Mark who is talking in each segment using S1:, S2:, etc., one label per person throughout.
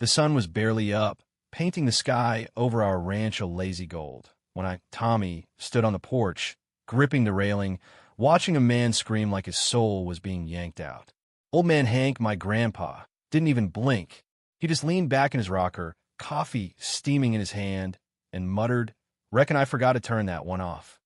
S1: The sun was barely up, painting the sky over our ranch a lazy gold, when Tommy, stood on the porch, gripping the railing, watching a man scream like his soul was being yanked out. Old man Hank, my grandpa, didn't even blink. He just leaned back in his rocker, coffee steaming in his hand, and muttered, "Reckon I forgot to turn that one off."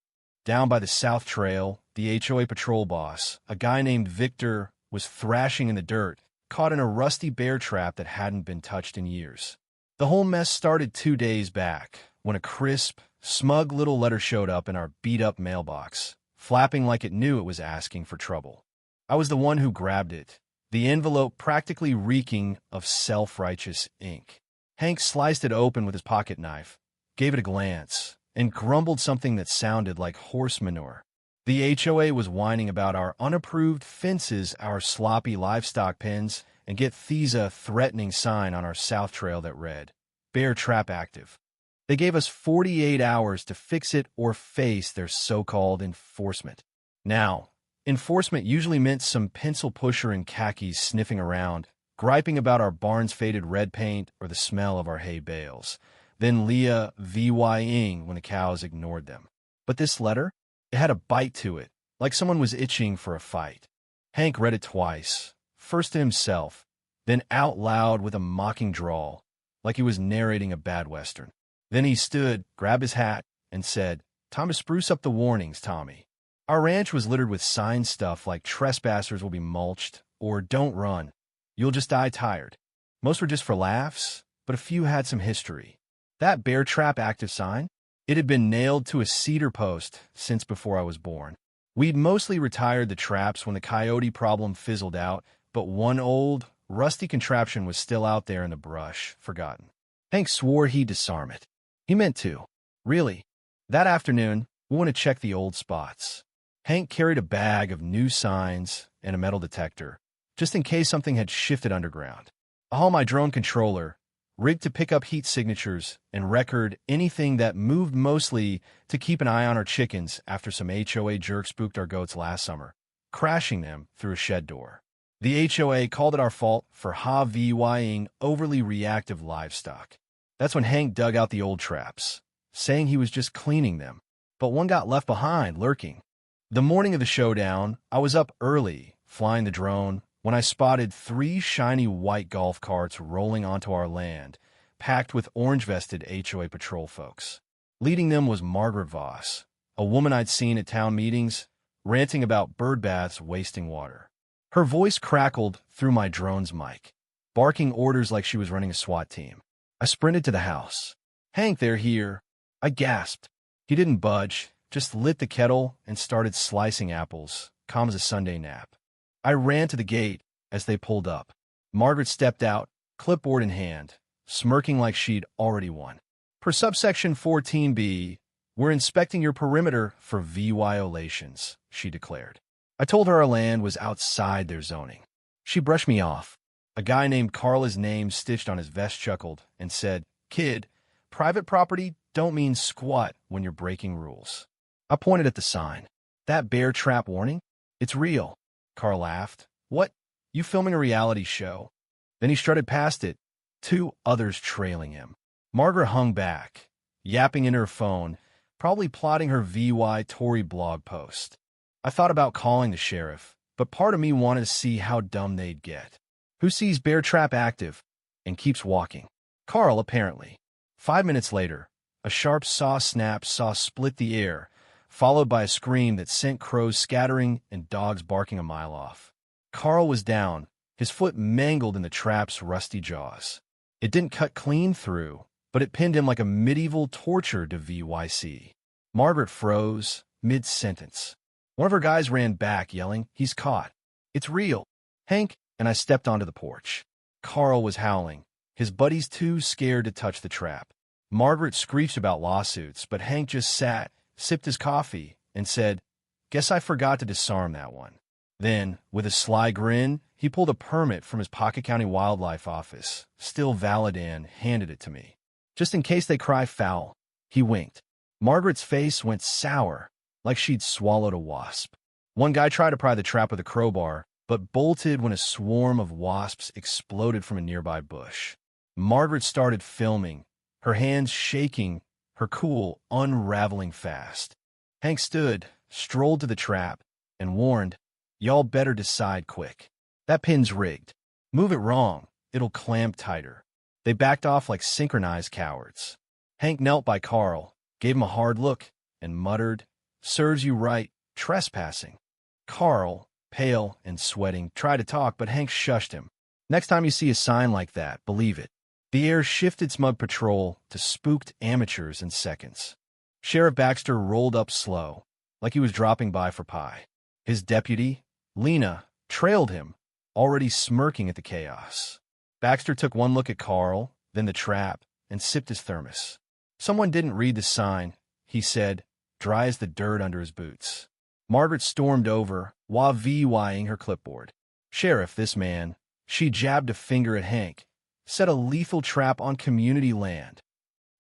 S1: Down by the South Trail, the HOA patrol boss, a guy named Victor, was thrashing in the dirt, caught in a rusty bear trap that hadn't been touched in years. The whole mess started 2 days back, when a crisp, smug little letter showed up in our beat-up mailbox, flapping like it knew it was asking for trouble. I was the one who grabbed it, the envelope practically reeking of self-righteous ink. Hank sliced it open with his pocket knife, gave it a glance, and grumbled something that sounded like horse manure. The HOA was whining about our unapproved fences, our sloppy livestock pens, and get these a threatening sign on our South Trail that read, "Bear Trap Active." They gave us 48 hours to fix it or face their so-called enforcement. Now, enforcement usually meant some pencil pusher in khakis sniffing around, griping about our barn's faded red paint or the smell of our hay bales, then Leah VYing when the cows ignored them. But this letter? It had a bite to it, like someone was itching for a fight. Hank read it twice, first to himself, then out loud with a mocking drawl, like he was narrating a bad Western. Then he stood, grabbed his hat, and said, "Time to spruce up the warnings, Tommy." Our ranch was littered with sign stuff like "Trespassers will be mulched," or "Don't run, you'll just die tired." Most were just for laughs, but a few had some history. That Bear Trap Active sign? It had been nailed to a cedar post since before I was born. We'd mostly retired the traps when the coyote problem fizzled out, but one old, rusty contraption was still out there in the brush, forgotten. Hank swore he'd disarm it. He meant to. Really. That afternoon, we went to check the old spots. Hank carried a bag of new signs and a metal detector, just in case something had shifted underground. I hauled my drone controller, rigged to pick up heat signatures and record anything that moved, mostly to keep an eye on our chickens after some HOA jerk spooked our goats last summer, crashing them through a shed door. The HOA called it our fault for HOA-ing overly reactive livestock. That's when Hank dug out the old traps, saying he was just cleaning them, but one got left behind, lurking. The morning of the showdown, I was up early, flying the drone, when I spotted 3 shiny white golf carts rolling onto our land, packed with orange-vested HOA patrol folks. Leading them was Margaret Voss, a woman I'd seen at town meetings, ranting about bird baths wasting water. Her voice crackled through my drone's mic, barking orders like she was running a SWAT team. I sprinted to the house. "Hank, they're here." I gasped. He didn't budge, just lit the kettle and started slicing apples, calm as a Sunday nap. I ran to the gate as they pulled up. Margaret stepped out, clipboard in hand, smirking like she'd already won. "Per subsection 14B, we're inspecting your perimeter for violations," she declared. I told her our land was outside their zoning. She brushed me off. A guy named Carla's name stitched on his vest chuckled and said, "Kid, private property don't mean squat when you're breaking rules." I pointed at the sign. "That bear trap warning? It's real." Carl laughed. "What? You filming a reality show?" Then he strutted past it, 2 others trailing him. Margaret hung back, yapping into her phone, probably plotting her VY Tory blog post. I thought about calling the sheriff, but part of me wanted to see how dumb they'd get. Who sees Bear Trap Active and keeps walking? Carl, apparently. 5 minutes later, a sharp saw snap split the air, followed by a scream that sent crows scattering and dogs barking a mile off. Carl was down, his foot mangled in the trap's rusty jaws. It didn't cut clean through, but it pinned him like a medieval torture to VYC. Margaret froze, mid-sentence. One of her guys ran back, yelling, "He's caught. It's real. Hank," and I stepped onto the porch. Carl was howling, his buddies too scared to touch the trap. Margaret screeched about lawsuits, but Hank just sat, sipped his coffee, and said, "Guess I forgot to disarm that one." Then, with a sly grin, he pulled a permit from his Pocket County Wildlife office, still valid, and handed it to me. "Just in case they cry foul." He winked. Margaret's face went sour, like she'd swallowed a wasp. One guy tried to pry the trap with a crowbar, but bolted when a swarm of wasps exploded from a nearby bush. Margaret started filming, her hands shaking, her cool unraveling fast. Hank stood, strolled to the trap, and warned, "Y'all better decide quick. That pin's rigged. Move it wrong, it'll clamp tighter." They backed off like synchronized cowards. Hank knelt by Carl, gave him a hard look, and muttered, "Serves you right, trespassing." Carl, pale and sweating, tried to talk, but Hank shushed him. "Next time you see a sign like that, believe it." The air shifted Smug Patrol to spooked amateurs in seconds. Sheriff Baxter rolled up slow, like he was dropping by for pie. His deputy, Lena, trailed him, already smirking at the chaos. Baxter took one look at Carl, then the trap, and sipped his thermos. "Someone didn't read the sign," he said, dry as the dirt under his boots. Margaret stormed over, wah-vee-wahing her clipboard. "Sheriff, this man," she jabbed a finger at Hank, "set a lethal trap on community land."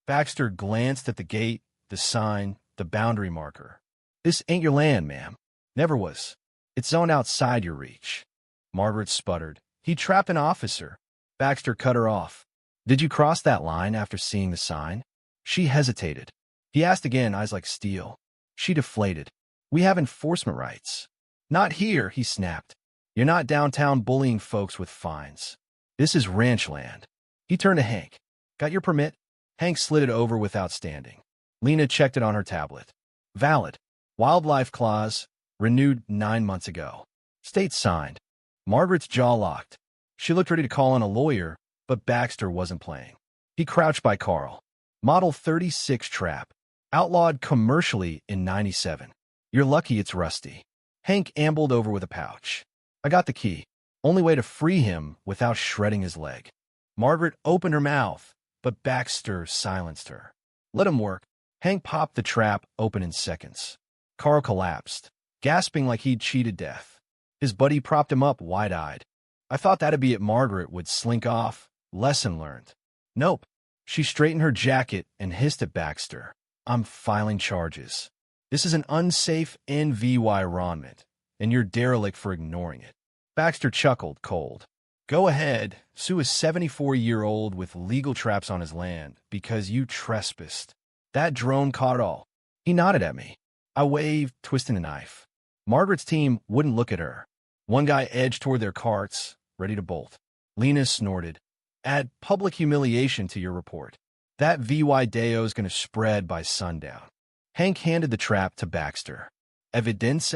S1: Baxter glanced at the gate, the sign, the boundary marker. "This ain't your land, ma'am. Never was. It's zoned outside your reach." Margaret sputtered. "He trapped an officer." Baxter cut her off. "Did you cross that line after seeing the sign?" She hesitated. He asked again, eyes like steel. She deflated. "We have enforcement rights." "Not here," he snapped. "You're not downtown bullying folks with fines. This is ranch land." He turned to Hank. "Got your permit?" Hank slid it over without standing. Lena checked it on her tablet. "Valid. Wildlife clause, renewed 9 months ago. State signed." Margaret's jaw locked. She looked ready to call in a lawyer, but Baxter wasn't playing. He crouched by Carl. "Model 36 trap. Outlawed commercially in 97. You're lucky it's rusty." Hank ambled over with a pouch. "I got the key. Only way to free him without shredding his leg." Margaret opened her mouth, but Baxter silenced her. "Let him work." Hank popped the trap open in seconds. Carl collapsed, gasping like he'd cheated death. His buddy propped him up wide-eyed. "I thought that'd be it." Margaret would slink off. Lesson learned. "Nope." She straightened her jacket and hissed at Baxter. "I'm filing charges. This is an unsafe environment, and you're derelict for ignoring it." Baxter chuckled, cold. "Go ahead, sue a 74-year-old with legal traps on his land because you trespassed. That drone caught it all." He nodded at me. I waved, twisting a knife. Margaret's team wouldn't look at her. One guy edged toward their carts, ready to bolt. Lena snorted. "Add public humiliation to your report. That VY Deo's gonna spread by sundown." Hank handed the trap to Baxter. "Evidence?"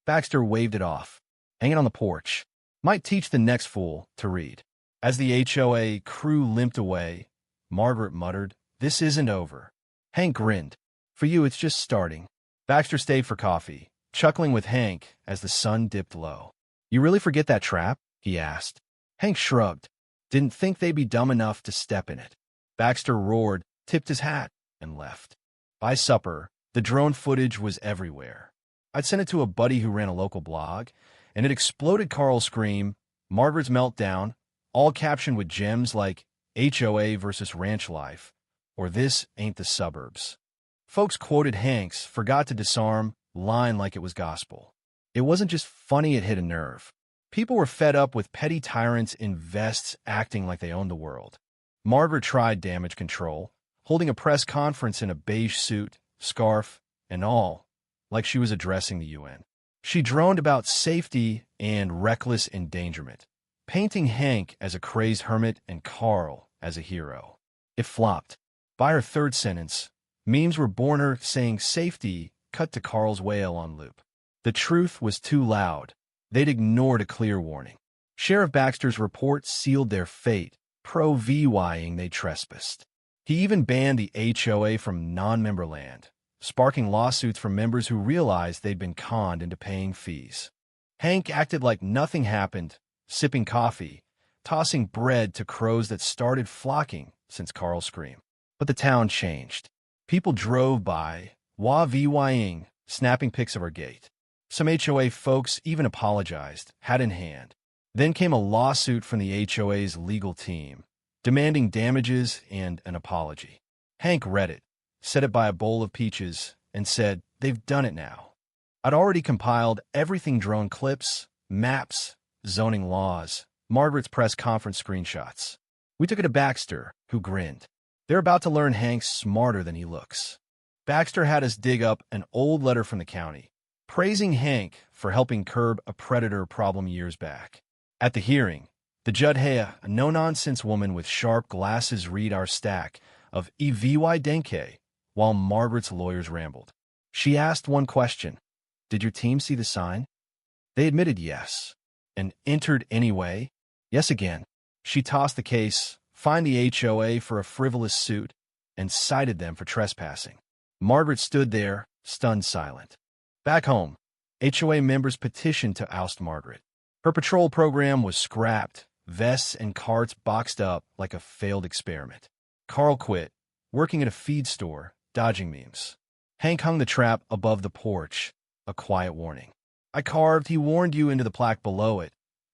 S1: Baxter waved it off. "Hang it on the porch. Might teach the next fool to read." As the HOA crew limped away, Margaret muttered, "This isn't over." Hank grinned. "For you, it's just starting." Baxter stayed for coffee, chuckling with Hank as the sun dipped low. "You really forget that trap?" he asked. Hank shrugged. "Didn't think they'd be dumb enough to step in it." Baxter roared, tipped his hat, and left. By supper, the drone footage was everywhere. I'd sent it to a buddy who ran a local blog, and it exploded Carl's scream, Margaret's meltdown, all captioned with gems like HOA versus ranch life, or "This ain't the suburbs." Folks quoted Hank's "forgot to disarm" line like it was gospel. It wasn't just funny, it hit a nerve. People were fed up with petty tyrants in vests acting like they owned the world. Margaret tried damage control, holding a press conference in a beige suit, scarf, and all, like she was addressing the UN. She droned about safety and reckless endangerment, painting Hank as a crazed hermit and Carl as a hero. It flopped. By her third sentence, memes were born, her saying safety cut to Carl's wail on loop. The truth was too loud. They'd ignored a clear warning. Sheriff Baxter's report sealed their fate, pro-VYing they trespassed. He even banned the HOA from non-member land, sparking lawsuits from members who realized they'd been conned into paying fees. Hank acted like nothing happened, sipping coffee, tossing bread to crows that started flocking since Carl's scream. But the town changed. People drove by, wah-vee-wahing, snapping pics of our gate. Some HOA folks even apologized, hat in hand. Then came a lawsuit from the HOA's legal team, demanding damages and an apology. Hank read it, set it by a bowl of peaches, and said, "They've done it now." I'd already compiled everything: drone clips, maps, zoning laws, Margaret's press conference screenshots. We took it to Baxter, who grinned. They're about to learn Hank's smarter than he looks. Baxter had us dig up an old letter from the county, praising Hank for helping curb a predator problem years back. At the hearing, the judge, a no-nonsense woman with sharp glasses, read our stack of EVY Denke, while Margaret's lawyers rambled. She asked one question. Did your team see the sign? They admitted yes. And entered anyway? Yes again. She tossed the case, fined the HOA for a frivolous suit, and cited them for trespassing. Margaret stood there, stunned silent. Back home, HOA members petitioned to oust Margaret. Her patrol program was scrapped, vests and carts boxed up like a failed experiment. Carl quit, working at a feed store, dodging memes. Hank hung the trap above the porch, a quiet warning. I carved, he warned you, into the plaque below it,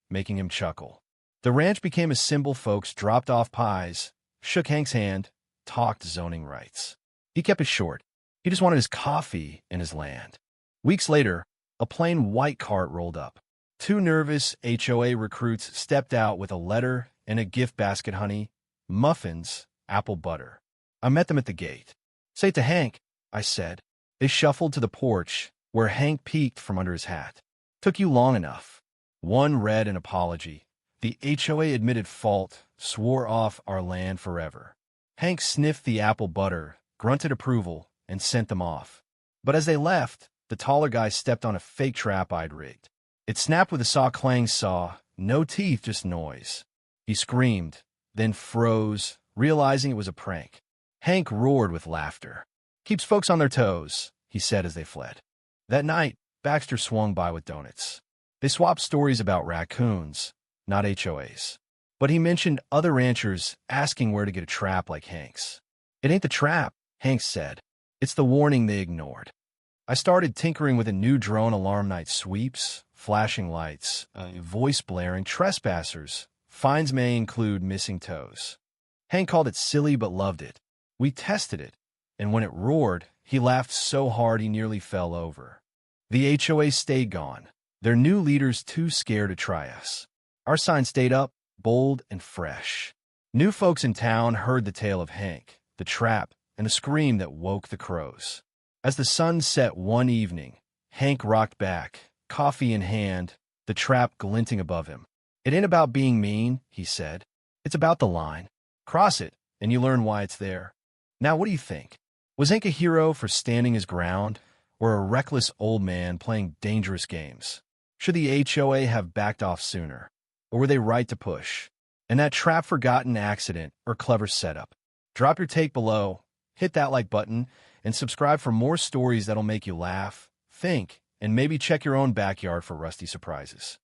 S1: making him chuckle. The ranch became a symbol. Folks dropped off pies, shook Hank's hand, talked zoning rights. He kept it short. He just wanted his coffee and his land. Weeks later, a plain white cart rolled up. Two nervous HOA recruits stepped out with a letter and a gift basket: honey, muffins, apple butter. I met them at the gate. Say it to Hank, I said. They shuffled to the porch, where Hank peeked from under his hat. Took you long enough. One read an apology. The HOA admitted fault, swore off our land forever. Hank sniffed the apple butter, grunted approval, and sent them off. But as they left, the taller guy stepped on a fake trap I'd rigged. It snapped with a saw-clang saw, no teeth, just noise. He screamed, then froze, realizing it was a prank. Hank roared with laughter. Keeps folks on their toes, he said as they fled. That night, Baxter swung by with donuts. They swapped stories about raccoons, not HOAs. But he mentioned other ranchers asking where to get a trap like Hank's. It ain't the trap, Hank said. It's the warning they ignored. I started tinkering with a new drone alarm: night sweeps, flashing lights, voice blaring, trespassers. Fines may include missing toes. Hank called it silly but loved it. We tested it, and when it roared, he laughed so hard he nearly fell over. The HOA stayed gone, their new leaders too scared to try us. Our sign stayed up, bold and fresh. New folks in town heard the tale of Hank, the trap, and the scream that woke the crows. As the sun set one evening, Hank rocked back, coffee in hand, the trap glinting above him. It ain't about being mean, he said. It's about the line. Cross it, and you learn why it's there. Now, what do you think? Was Hank a hero for standing his ground, or a reckless old man playing dangerous games? Should the HOA have backed off sooner? Or were they right to push? And that trap forgotten accident or clever setup? Drop your take below, hit that like button, and subscribe for more stories that'll make you laugh, think, and maybe check your own backyard for rusty surprises.